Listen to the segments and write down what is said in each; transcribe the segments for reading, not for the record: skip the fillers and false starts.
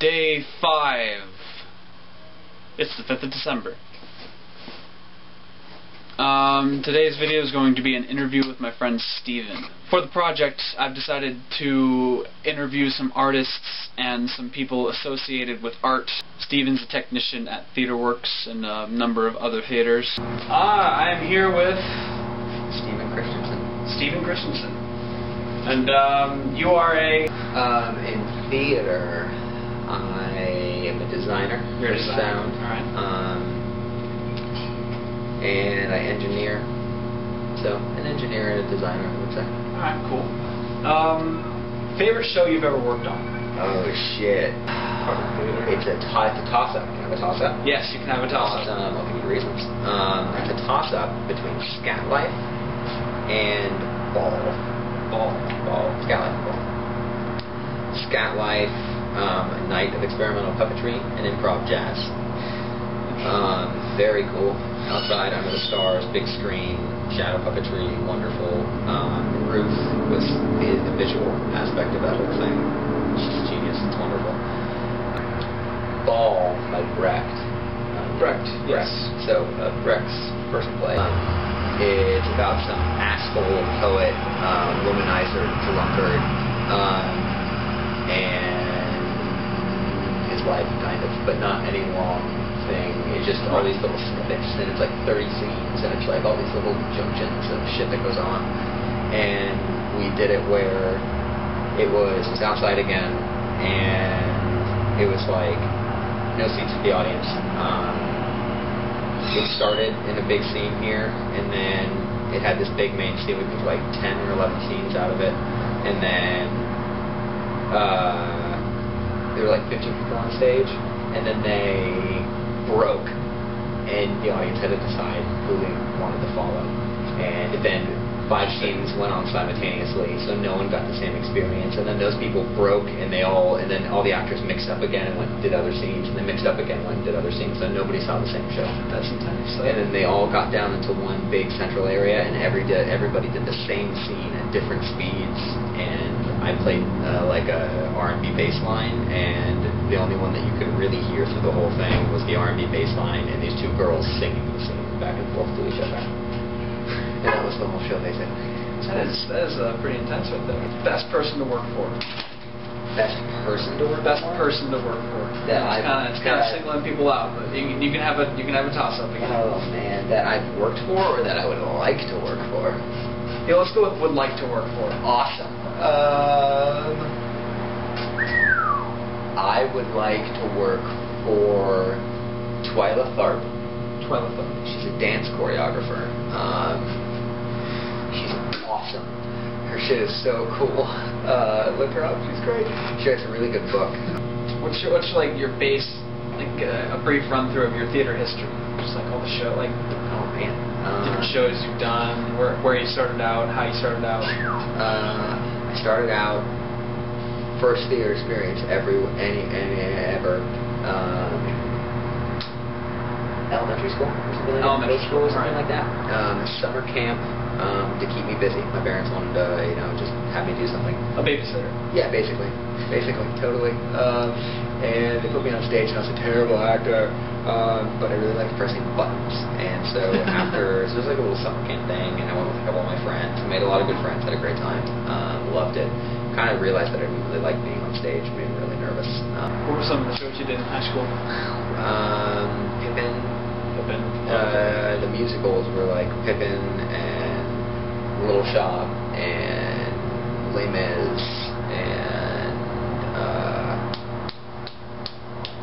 Day 5. It's the 5th of December. Today's video is going to be an interview with my friend Steven. For the project, I've decided to interview some artists and some people associated with art. Steven's a technician at TheaterWorks and a number of other theaters. I am here with Steven Christensen. And you are a... in theater, I am a designer. You're a designer. Sound. Alright. And I engineer. So, an engineer and a designer, I would say. Alright, cool. Favorite show you've ever worked on? Oh, shit. It's a toss-up. Can I have a toss-up? Yes, you can have a toss-up. Awesome. I'll give you reasons. It's a toss-up between Scat Life and Ball. Scat Life, Ball. Scat Life, a night of experimental puppetry and improv jazz. Very cool. Outside, under the stars, big screen, shadow puppetry, wonderful. Ruth was the visual aspect of that whole thing. She's a genius. It's wonderful. Ball by Brecht. Yes. So, Brecht's first play. It's about some asshole poet, womanizer, drunkard, and his life, kind of, but not any long thing. It's just all these little snippets, and it's like 30 scenes, and it's like all these little junctions of shit that goes on. And we did it where it was outside again, and it was like no seats for the audience. It started in a big scene here, and then it had this big main scene. We picked like 10 or 11 scenes out of it, and then there were like 15 people on stage, and then they broke, and the audience had to decide who they wanted to follow. And then 5 scenes went on simultaneously, so no one got the same experience. And then those people broke, and then all the actors mixed up again and went and did other scenes, and then mixed up again and went and did other scenes, so nobody saw the same show. That's intense. And then they all got down into one big central area, and everybody did the same scene at different speeds. And I played like a R&B bass line, and the only one that you could really hear through the whole thing was the R&B bass line, and these two girls singing the scene back and forth to each other. And that was the whole show, basically. That is pretty intense right there. Best person to work for. Best person to work for? Best person to work for. Yeah, it's kind of singling people out, but you can have a toss-up again. Oh man, that I've worked for or that I would like to work for? Yeah, let's go with would like to work for. Awesome. I would like to work for Twyla Tharp. She's a dance choreographer. She's awesome. Her shit is so cool. Look her up. She's great. She writes a really good book. What's like your base, like a brief run through of your theater history? Just like all the show, like oh man, different shows you've done, where you started out, how you started out. I started out first theater experience ever. Elementary school or something like elementary school or something right. like that. Summer camp to keep me busy. My parents wanted to, just have me do something. A babysitter. Yeah, basically, totally. And they put me on stage, and I was a terrible actor, but I really liked pressing buttons. And so so it was like a little summer camp thing, and I went with a couple of my friends. I made a lot of good friends, had a great time, loved it. Kind of realized that I didn't really like being on stage, being really nervous. What were some of the shows you did in high school? Pippin. The musicals were like Pippin and Little Shop and Les Mis and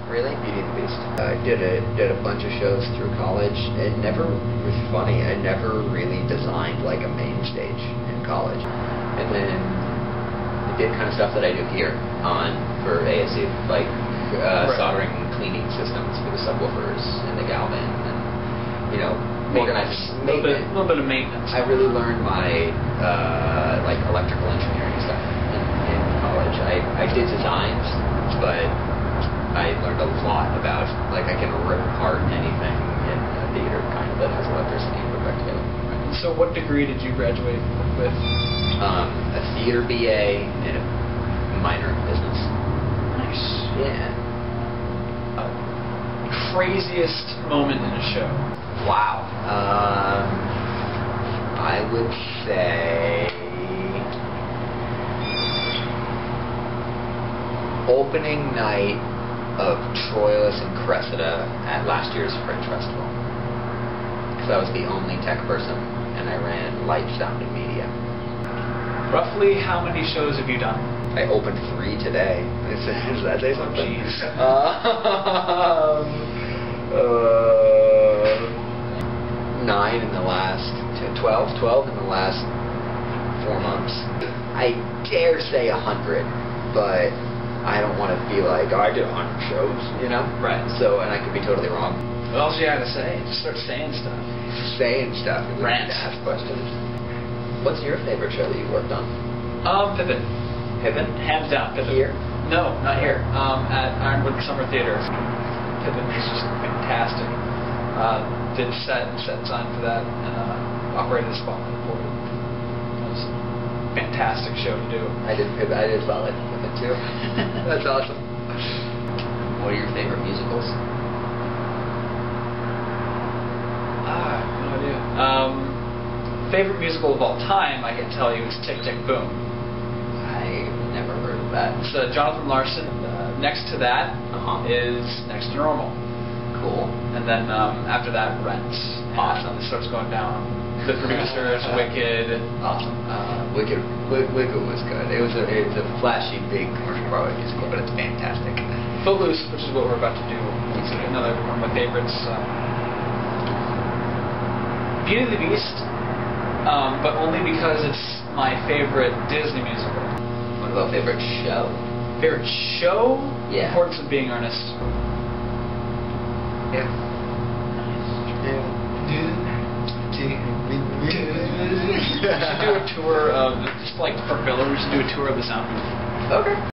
really Beauty and the Beast. I did a bunch of shows through college. It was funny. I never really designed like a main stage in college, and then I did kind of stuff that I do here for ASU, like soldering cleaning systems for the subwoofers and the Galvin, and A little bit of maintenance. I really learned my like electrical engineering stuff in college. I did designs, but I learned a lot about, like, I can rip apart anything in a theater kind of that has electricity and put it back together. So what degree did you graduate with? A theater BA and a minor in business. Nice. Yeah. Craziest moment in a show. Wow. I would say opening night of Troilus and Cressida at last year's Fringe Festival. Because I was the only tech person, and I ran light, sound, and media. Roughly how many shows have you done? I opened 3 today. Does that say something? Jeez. 9 in the last 12 in the last 4 months. I dare say 100, but I don't want to be like, oh, I did 100 shows, you know? Right. So, and I could be totally wrong. What else you gotta say? Just start saying stuff. Saying stuff. We Rants. need to ask questions. What's your favorite show that you worked on? Pippin. Pippin? Hands down, Pippin. Here? No, not here. At Ironwood Summer Theater. Pippin was just fantastic. Did set design for that, and operated the spotlight for it. It was a fantastic show to do. I did spotlight with it too. That's awesome. What are your favorite musicals? I have no idea. Favorite musical of all time, I can tell you, is Tick, Tick, Boom. I never heard of that. It's Jonathan Larson. Next to that is Next to Normal. Cool. And then after that, Rent. Awesome. It starts going down. The Producers, Wicked. Awesome. Wicked was good. It's a flashy, big commercial Broadway musical, but it's fantastic. Footloose, which is what we're about to do. It's another one of my favorites. Beauty and the Beast, but only because it's my favorite Disney musical. What about favorite show? Favorite show? Yeah. Importance of Being Earnest. Yeah. We should do a tour of, just like for filler, we should do a tour of the sound. Okay.